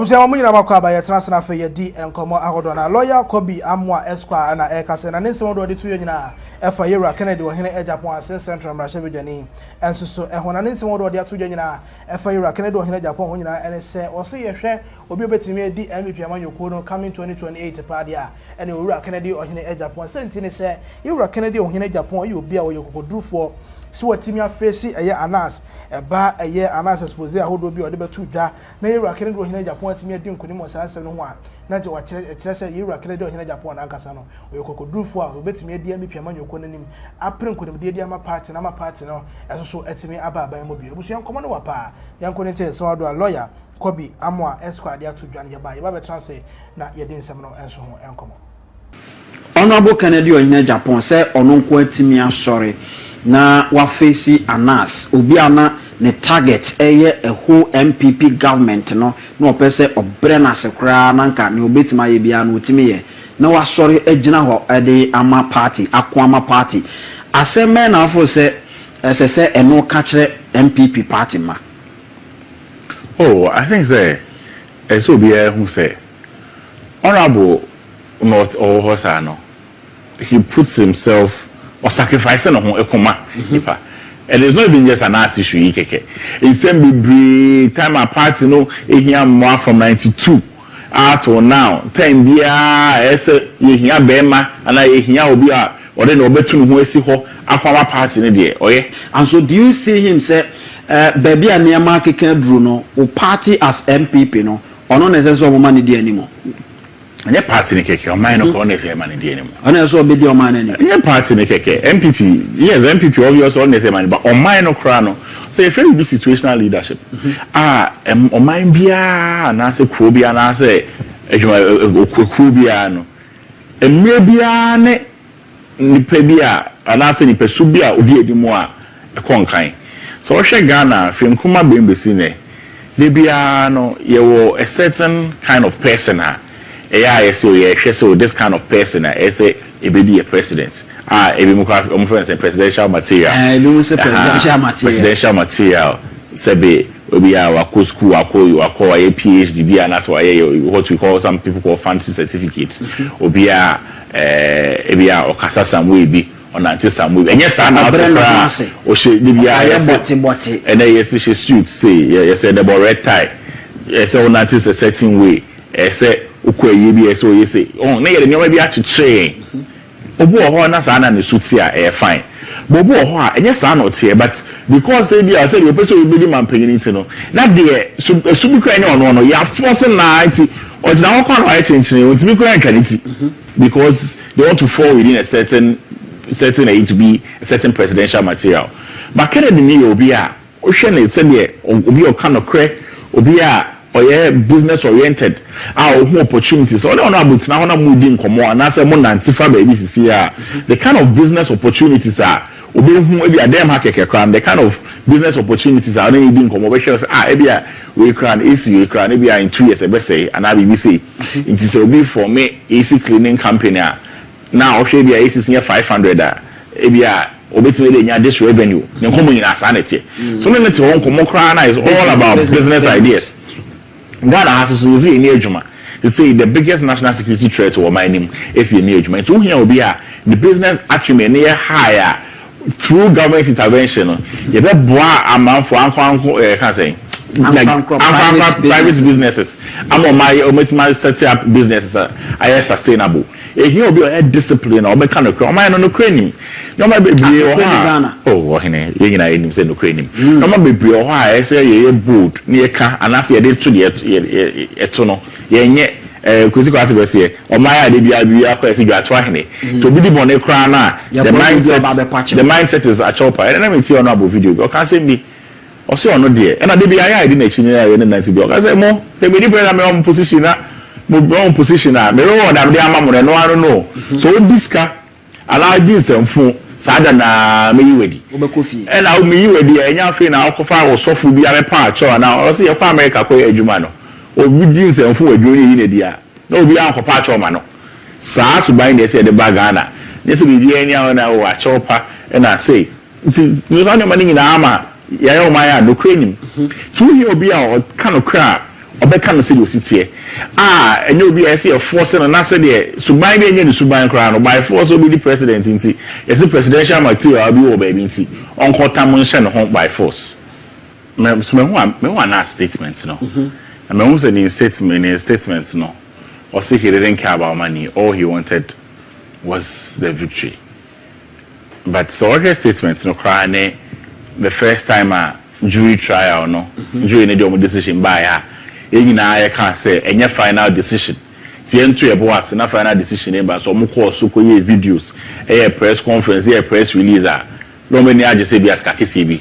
Obviously, I'm going to talk about your transfer for your D and come on. Lawyer Kofi Amwa Esquire and Ekasen and this one do the 2 years for Yura Kennedy or Hene Agyapong as Central Russia Journey and so when an instant order 2 years for Yura Kennedy or Hene Agyapong and say or say a share will be better me D NPP among your corner coming 2028 party and Yura Kennedy or Hene Agyapong sentine say Yura Kennedy or Hene Agyapong you be you could do for so what team you face a year anas a bar a year anas expose a whole be or the 2 da na Yura Kennedy or Hene Agyapong team din kunimo sa 7-1 na je wa chere Yura Kennedy or Hene Agyapong ankasa no you could do for obetimi di NPP among your corner nim apren kunim di ama party na ma party no eso so etimi aba aban mo bi ebusu yankomo no wapa yanko ne te so do lawyer Kofi Amwa Esquire dia to dwan ye ba be transfer na ye din nsem no enso ho enkomo Honorable Kennedy or Hene Agyapong say ono nko etimi asori na wa face anas obi ana ne target eye a whole NPP government no opese obrena sekra na nka ne obetima ye bia no otimi ye na wa sori agina ho ede ama party akwama party aseme na afo se eno ka kire NPP party ma. Oh, I think say eso bia who say honorable not or hosano he puts himself or sacrificing on ekoma nipa. And it's not even just an ass issue keke. It's be time apart, you know, here more from 92 out or now 10 years you hear bema and I hear obi a or then obetun ho esi ho akwama party ne de oye. And so do you see him say baby aniama keke dru no o party as MPP no ono necessary o man dey anymore. Any party in keke, or mine no necessary man in the anymore. And also be the man any party in keke, MPP, yes, MPP obviously all necessary man, but on mine no crown. So if you do situational leadership, on mine bia, and I say Kobe, and I say Kubiano, and maybe ni pebia, and I say ni pesubia, udi edimoa, a conkai. So I share Ghana, film Kuma Bimbisine, Libiano, you a certain kind of person. So this kind of person, I say, it be a president. Presidential material. Presidential material. Sebe, we are a school, a PhD, and that's why what we call some people call fancy certificates. Obi a okasa some way be on anti some way. And yes, I'm out or she and then yes, she suit say yes, the red tie. Yes, on anti a certain way. Say ukwe so you say oh na ye nneoma bi a chiche obu ho na sa na ne suti a fine bobu ho a enye sa na otie but because say bi a say the person we be man panyini no na de subi kra ne ono ya force na anti ojina ho kwa na chenchene ontimi kra nkaniti because they want to fall within a certain age to be a certain presidential material but Kennedy ni obi a o hwe na say de obi o kan okre obi a or yeah, business oriented. Our opportunities. So now na mudi nkomo and I say mo nantifa baby see the kind of business opportunities are obi hu e dem ha keke kran the kind of business opportunities are only being nkomo we say we kran AC we kran e in 2 years e be say and I be say it is obi for me AC cleaning company now o hwe AC near 500 obetime dey nya this revenue nkomo nyina sanity so me net won nkomo kran is all about business ideas. Ghana has to see in Ejuma. They say the biggest national security threat to my name is in Ejuma. So here will be the business actually near higher through government intervention. You better boy amount for can say like private businesses. I'm on my startup businesses are sustainable. Here will be a discipline or mechanical. My no crane. No my baby oh you know him say no crane. No my baby or I say ye boat near car and I say they to the etono. Ye kuzi kwa ati besi o my dey bia akwa you are twahene to be the money crown na the mindset is a chopper and let me see on about video o can say me o say ono there and I dey bia I dey na chinya ya na 90 o can say mo say me dey prayer me on position na mo wrong position na me no that dey ama mo no I don't know so this car allow this mfun sada na me yiwedi Kofi and I me yiwedi enya fe na akofa wo sofo bia me pa acho na o say ye kwa America ko adwuma no obi jeans mfun adwuma yi na dia na obi ankopa acho ma no saa suban dey say the bag Ghana dey say bi enya na wo acho pa na say nti no na mani na ama ya yo ma ya no krenim tu hi obi a kan okra obeka no say ositie enye obi ese e force no na say de suban be enye ni suban kra no by force obi the president nti yes presidential material bi wo ba bi nti onkota mo nhye no ho by force me who na statements no and me who say in statements no or say he didn't care about money, all he wanted was the victory. But so all statements no cry the first time a jury trial no jury need your decision by I can't say any final decision. The entry a boss na final decision but so mo course so videos a press conference a press release no many aje say bi aska kesi bi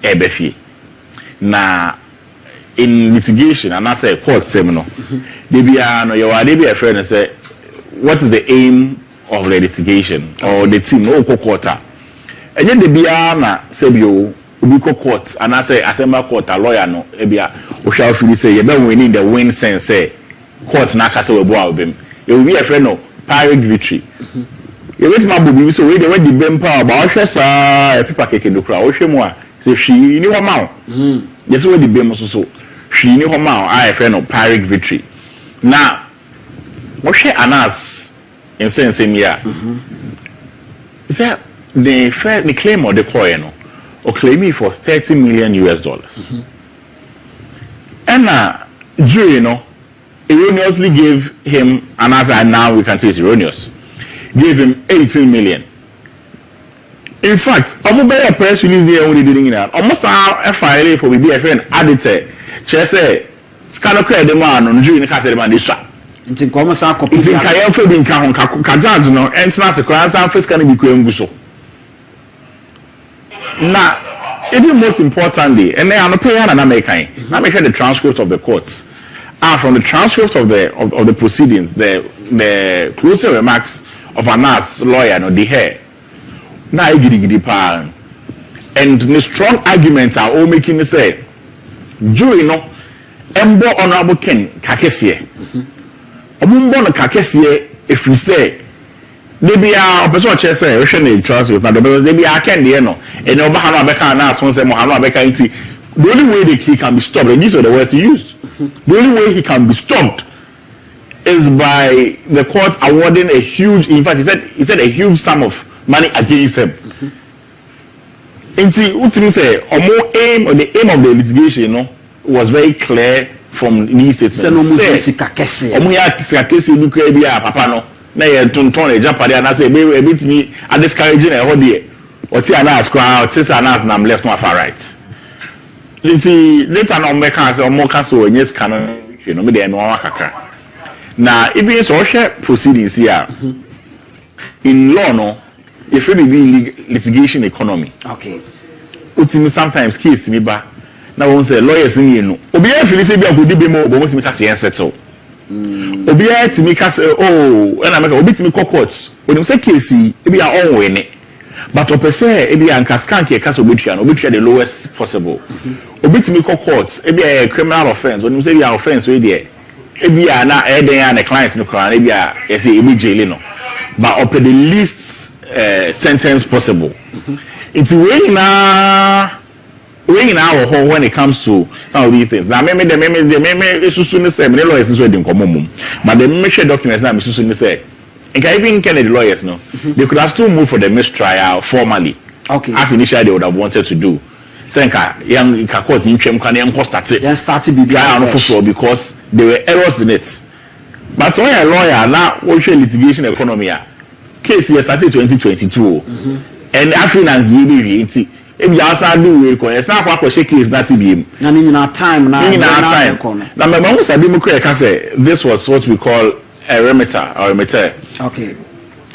e be fie na in litigation and I say court seminar they be no you are they be a friend and say what is the aim of the litigation or the team no quarter and then they be na say you be court and I say assembly court a lawyer no e bia o shall feel say you be winning the win sense say court na ka say we bo abem e will be a friend no pirate victory you wait my bobi so we the bem power ba o hwe sa e paper keke no kra o hwe mu a say hwi ni ho ma yes we the bem so hwi ni ho ma I friend no pirate victory now what she anas in sense here is that the claim or the coin or claim for $30 million and jury erroneously gave him, and as I now we can say it's erroneous, gave him 18 million. In fact, I'm a press release here only doing it almost a file for BFN added say scanner credit demand on jury in the case of the nti nkomo sa copy nti nkaye fa bi nka ho ka judge no entina se kran san face can be kwamgu so na even most importantly and I pay an American na me hear the transcript of the court and from the transcript of the proceedings the closing remarks of Anas lawyer no the hair na igidi pa and the strong arguments are all making the say jury no embo honorable Ken Kakesie Omumbo no kakese efri say they be a person che say we hwe na transcript na they be a ken de no and oba ha no abeka na so say mo ha no abeka nti the only way he can be stopped and these are the words he used the only way he can be stopped is by the court awarding a huge, in fact he said a huge sum of money against him nti ultimately say the aim of the litigation was very clear from these statements. Omu ya sikakesi bi kwa bi a papa no na ye tonton e japade na say e bit me a discouraging e ho de oti ana scroll oti ana na left one far right. Nti later no me kan say omo ka so onye scan no me de no wa kakra. Na even so share proceedings here in law no if it be litigation economy. Okay. Ultimately sometimes case me ba na won say lawyers ni enu obi a feel say bi akodi be mo bo timi ka say settle obi a timi ka say na make obi timi court onim say case e bi a on win but opese e bi anka scan ke ka so obetua no obetua the lowest possible obi timi court e bi a criminal offense onim say bi a offense we there e bi a na e den ya na client no kra e bi a e say e bi jail no but up the least sentence possible it's way na when it comes to some of these things. Now, maybe susu say me lawyers nso dey nkomo but the make sure documents na me susu say. And even Kennedy lawyers no, they could have still moved for the mistrial formally. Okay. As initially they would have wanted to do. Senka young court in twem kan yan started. Then started be trial because there were errors in it. But when a lawyer now we litigation economy case here started 2022. And after na give if you also do we it's not what case na CBM na nyina time na my mom said say this was what we call a remitter or a remitter. Okay.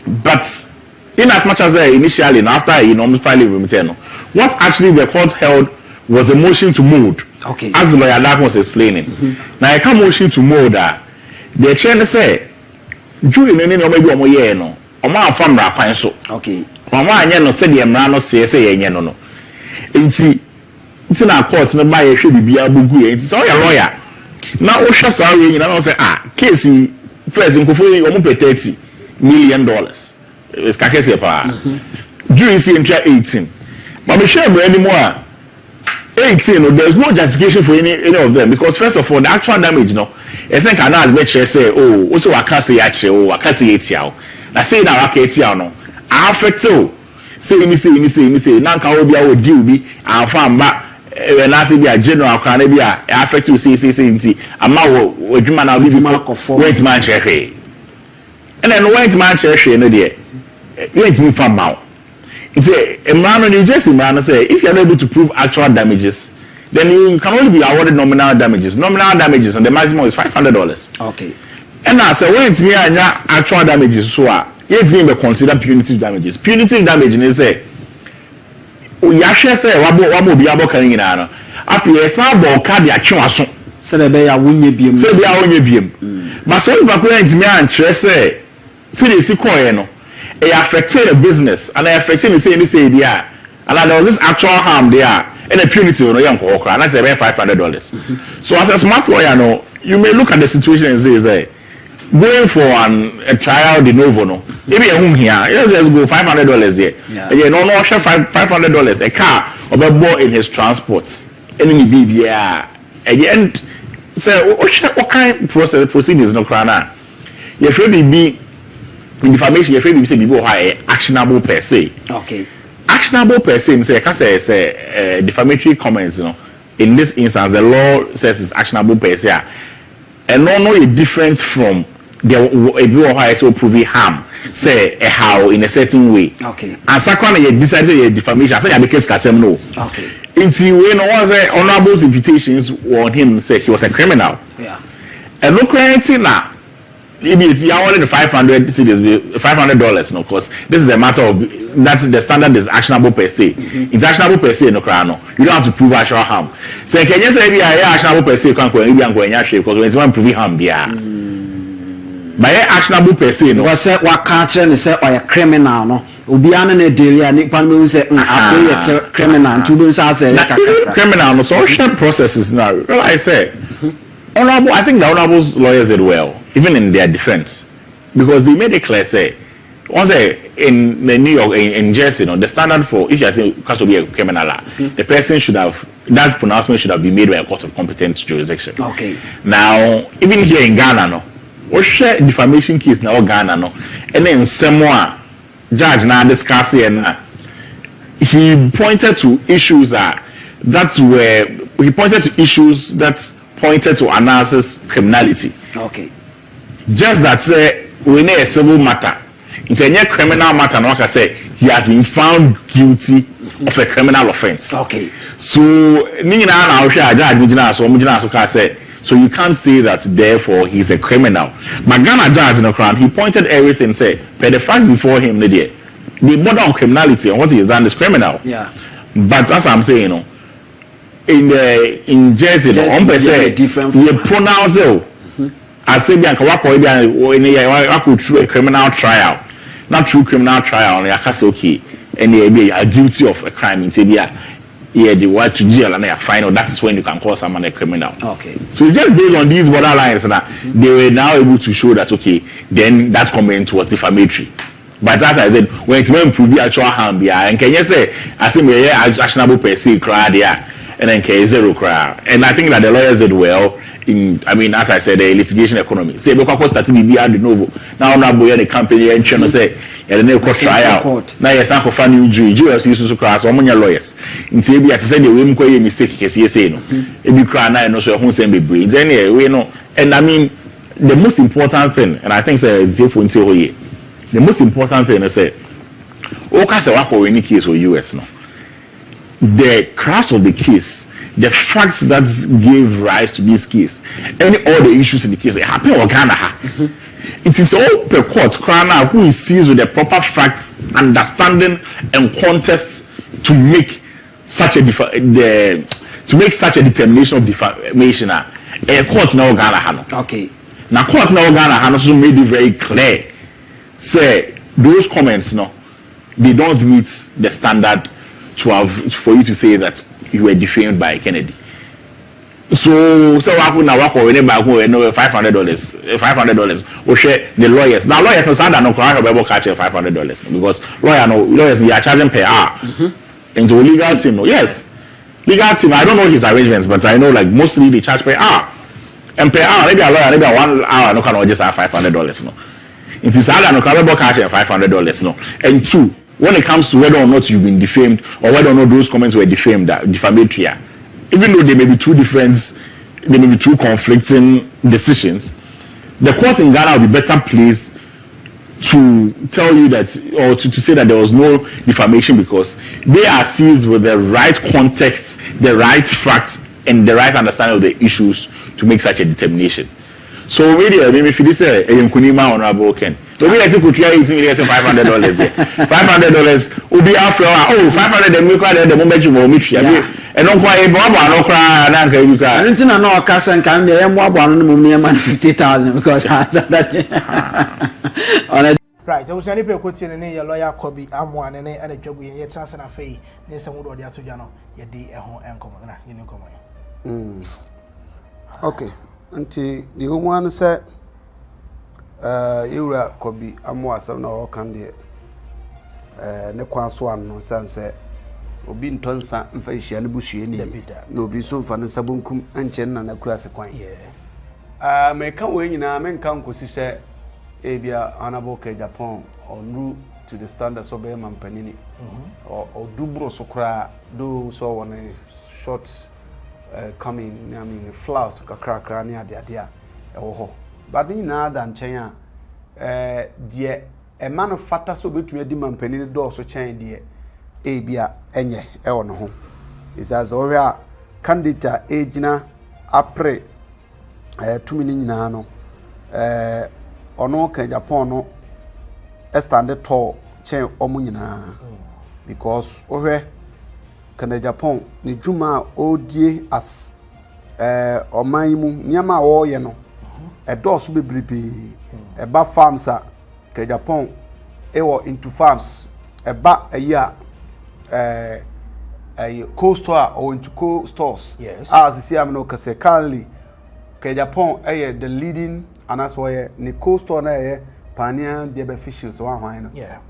But in as much as initially after filing remitter what actually the court held was a motion to mold. Okay. As the lawyer that was explaining. Now I come motion to mold the chair say jury no maybe omo ye no omo afamra kwan so. Okay. Omo anya no say the emra no say yenye no nti na court no ba ye hwe bibia bogu ye nti so your lawyer na o hwe sa we nyina no say case first nkofo omo pay $30 million is kakese pa jury see entry 18 but me share brand mo 18, no, there's no justification for any of them because first of all, the actual damage, no, it's like an as better say, oh, also I can't say actually, oh, I can't say it now. I say now I can't say no. I affect you. Say me. Now can we be our deal be? I found back. When I say be a general, can be a affect you? Say. I'm now with man. I'll be wait man check. And then wait man check. No there. Wait me from now. It's a man you just man say if you are able to prove actual damages, then you can only be awarded nominal damages. Nominal damages and the maximum is $500. Okay. And now say when it's me and actual damages, so yet me consider punitive damages. Punitive damage is say we actually say wabo be abo kan nyina no. After you say about card ya twa so. Say the be ya wonye biem. Say be ya wonye biem. But so you back when it's me and say they see coin no. It affected the business and it affected the say there. And there was this actual harm there and a punitive no young okra and I say $500. So as a smart lawyer no, you may look at the situation and say going for a trial de novo no. Maybe a home here, let's go $500 there. Yeah, no $500 a car or a boy in his transport. And in the BBR and say what kind of proceedings no crana. You should be in defamation, you frame say people are actionable per se. Okay. Actionable per se, say can say defamatory comments, you know. In this instance, the law says it's actionable per se. And no is different from the people who are so proving harm. Say a how in a certain way. Okay. And second, you decided defamation. I say the case can no. Okay. Until when was honorable imputations on him say he was a criminal. Yeah. And no crime now. Maybe it's only the $500, no, because this is a matter of that's the standard is actionable per se. It's actionable per se, no, crano. You don't have to prove actual harm. So can you say actionable per se? Can't go because when it's one proving harm, yeah. But actionable per se, no. What can't you say or a criminal, no? Ubiana ne delia ni pan me say a criminal to do say criminal, no. Social processes now. Well, I say. Honorable, I think the honorable's lawyers did well, even in their defense, because they made it clear, say, once in New York, in Jersey, you know, the standard for if you are saying because of be a criminal, the person should have that pronouncement should have been made by a court of competent jurisdiction. Okay. Now, even here in Ghana, no, we share defamation case now Ghana, no, and then someone judge now discussing and he pointed to issues that pointed to analysis criminality. Okay. Just that we need a civil matter. It's a criminal matter. No, I say he has been found guilty of a criminal offense. Okay. So you can't say that therefore he's a criminal. But Ghana judge no crown, he pointed everything, say, but the facts before him, the border on criminality and what he has done is criminal. Yeah. But as I'm saying, you know, in Jersey, on per se, we pronounce it as say I could through a criminal trial, not true criminal trial. And I say okay, and they are guilty of a crime in Tibia. Yeah, they went to jail and they are final. That's when you can call someone a criminal. Okay. So just based on these borderlines, they were now able to show that okay, then that comment was defamatory. But as I said, when it's when prove actual harm, yeah, and can you say I think we are actionable per se crowd, yeah. And then zero crowd. And I think that the lawyers did well in, I mean, as I said, the litigation economy. Say, because starting to be de novo. Now, the company and trying to say, and then try out. Now, yes, I'm for new jury. Jurors used to cross among your lawyers. In Sabia, to say the women quite a mistake, because you say, no, if you cry now, no, so won't send me brains. Anyway, we know. And I mean, the most important thing, and I think, the most important thing is, say, okay, work or any case or US, no. The crux of the case, the facts that gave rise to this case, all the issues in the case, happen or Ghana. It is all per court, Krana, who is seized with the proper facts, understanding, and context to make such a determination of defamation. A court now Ghana. Okay. Now court now Ghana also made it very clear. Say those comments, no, they don't meet the standard for you to say that you were defamed by Kennedy. So I could now walk away back $500. We share the lawyers. Now lawyers no standard no crime about catch $500 because lawyers we are charging per hour. Into legal team, no. Yes. legal team, I don't know his arrangements, but I know like mostly they charge per hour. And per hour, maybe a lawyer, maybe 1 hour, no can just have $500, no. It is harder, no can cash $500, no. And two, when it comes to whether or not you've been defamed or whether or not those comments were defamed, defamatory, even though they may be two conflicting decisions, the court in Ghana will be better placed to tell you that, or to say that there was no defamation because they are seized with the right context, the right facts, and the right understanding of the issues to make such a determination. So really, I mean, if you say a Kunima honorable Ken, maybe I say could try $500. $500 will be after $500 then we cry the moment you will meet you. And don't cry, no cry, and you cry. I don't know Casa and can be more than 50,000 because right, I was any people quoting in your lawyer Kofi Amwa and a job in your chance and a fee. Then some would order to Jano, your day at home and come on, you know, come okay. Until the woman said, you were Kofi Amwa, some no candy. Nekwan swan no sanse obi ntonsa mfa hia ne buhie ni no obi so mfa ne sabonkum anche na nakura se kwan me kan we nyina me kan kosi se ebia honorable Agyapong onru to the standards of a mampanini or dubro so kra do so one a short coming I mean flowers kakra ni ade e wo ho but ni na da nchen die a man of fatter so between a demand penny door so chain dear Abia enye e on ho is as over candidate agina apre 2 minutes nyina no ono Agyapong no stand tall chain omu nyina because ohwe Agyapong ni djuma odie as oman mu nyama wo ye no e door so bebrebe e ba farms a Agyapong ewo into farms eba a co-store or into co-stores. Yes. As you see, I'm no kase currently Agyapong the leading and that's why the co-store na pioneer the beneficiaries one. Yeah.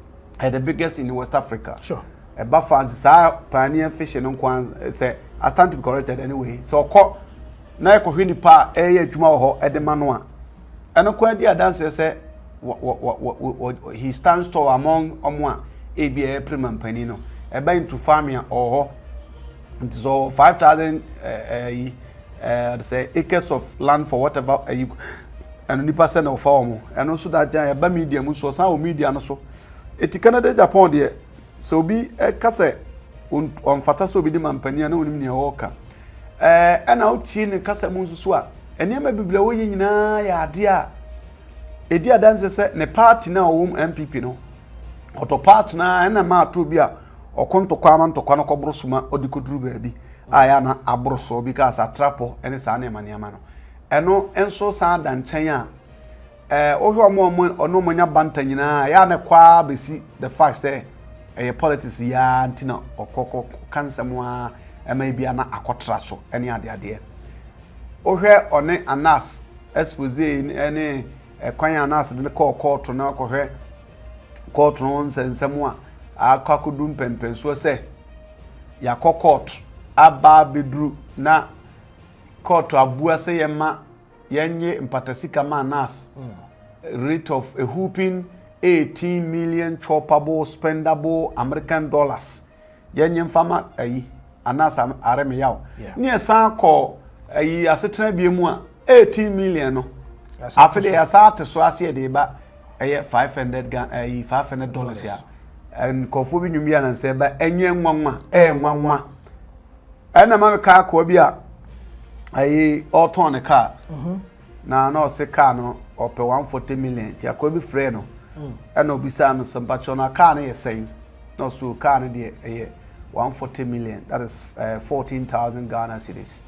The biggest in West Africa. Sure. Eba farms pioneer fishing on kwan say I stand to be corrected anyway. So na ko hwini pa adwuma ho e de manoa. Eno kwa dia dance say he stands tall among omwa ABA premium penino eba into farming or so 5,000 say acres of land for whatever you and nipa send of farm and also that eba medium so some media no so eti Canada Japan there so be kase on fata so be the mampania na onim ne woka and out chin kase mu so a enema biblia wo nyina ya ade a edi adanse se ne party na wo NPP no auto party na na ma to bi a okonto kwama ntokwa no kobro suma odikoduru baabi aya na abroso because atrapo ene sa na maniama no eno enso sa da nchen a ohwe ono monya banta nyina ya na kwa besi the fact say politics ya ntina okoko kansam a ema bia na akotra so ene ade ohwe one anas expose ene kwan anas de court na kohwe court no nsensem a akakudum pempen so se ya court aba bedru na court abua se yema yenye mpatasika ma anas rate of a whooping 18 million choppable spendable American dollars yenye mfama anas areme yaw ni esa ko asetena biemu a 18 million no after ya sa so ase de ba $500 ya and Kofi bi nyumia na se ba enye nwanwa nwanwa ana ma ka ko bi a auto ne car na no se car no ope 140 million ti akobi free no ana obisa no sampacho na car na yesen no so car no de 140 million that is 14,000 Ghana cedis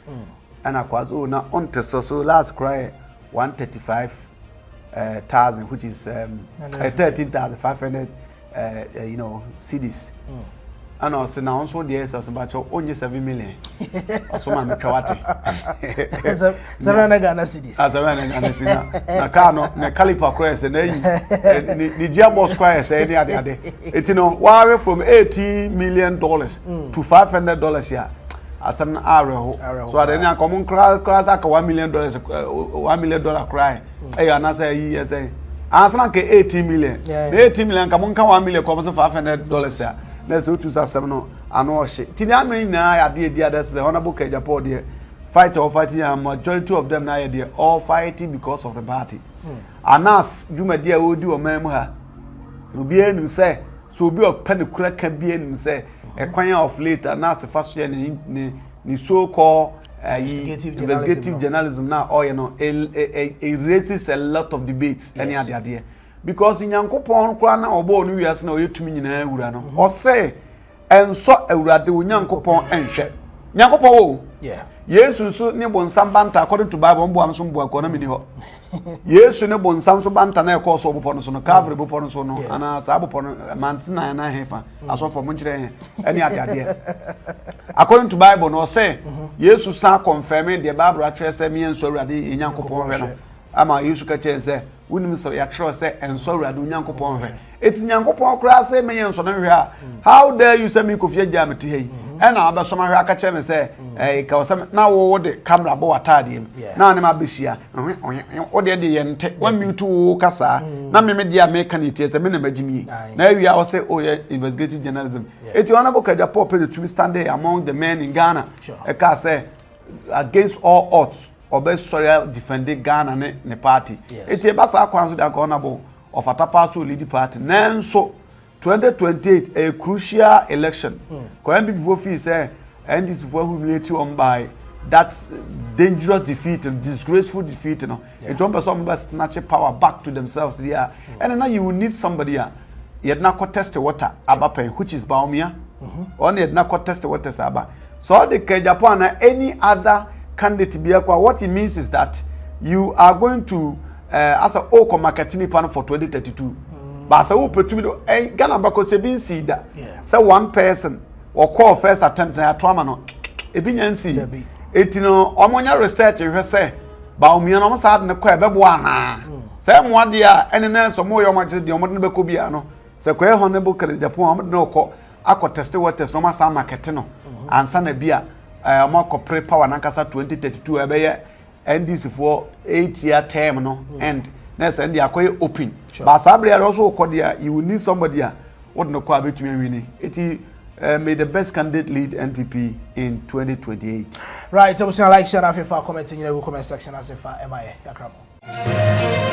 ana kwazo na on so last cry 135,000 which is 13,500 cedis and also now also the is about only 7 million so ma metwawate 700 Ghana cedis as 700 Ghana cedis na car no na caliper cross na ni gearbox cross any ade it why from $80 million to $500 here asem na areho so ade nya common cry za ka $1 million $1 million cry na say yi say asana ke 18 million na 18 million ka mon ka $1 million ko so $500 ya na so tu asem no ano ohye tini ame na ya de that's the honorable Agyapong there fight and majority of them now they all fighting because of the party anas jumadi a odi o mamu ha obi enu say so obi open kura ka bi enu say ekwan of later anas first year ni so called investigative journalism now or you know it raises a lot of debates any other there because nyankopon kura na obo onu wiase na oyetumi nyina awura no o say enso awurade nyankopon enhwe nyankopon wo Yesu so ne bonsam banta according to Bible mbo am so mbo akona mini ho Yesu ne bonsam so banta na ekọ so obopo no so no Calvary bopo no so no ana sa bopo no mantina na hefa aso for munchire any ade according to Bible no say Yesu sa confirm the Bible atwe say me enso awurade nyankopon hwe no ama Yesu ka che say wunim so ya tro say enso awurade nyankopon hwe eti nyankopon kra say me enso no hwe a how dare you say me Kofi Agyamete hei ena abasoma hwe aka che me say ka osem na wo de camera bo atade na ne ma besia o de yente wa mute wo kasa na me dia mechanic say me na magimi na wi a say oh investigative journalism eti honorable Agyapong pay to stand there among the men in Ghana e ka say against all odds sorry defending Ghana ne party eti e basa akwan so da honorable of Atapaso lead party nanso 2028 a crucial election ko NPP for fee say and this for humiliate on by that dangerous defeat and disgraceful defeat a jump some snatch power back to themselves there and now you will need somebody you had not test the water abapen which is Baumia only had not test the water saba so the Agyapong any other candidate be what it means is that you are going to as a oko marketing plan for 2032 but so opportunity Ghana bako se bin see that say one person or call first attempt na trauma no e bi nyansi etino omonya research hwe say ba omia no sa ne kwa be bo ana say mo ade a ene na so mo yo mo de omo ne be ko bia no say kwa honorable Agyapong omo ne ko akọ test waters no ma sa market no ansa na bia omo ko pre power na kasa 2032 e be ye NDC for 8-year term no and next and they are quite open but sabri also you will need somebody what no kwa betumi wini eti may the best candidate lead NPP in 2028 right so like share afa comment in the comment section as if am I yakramo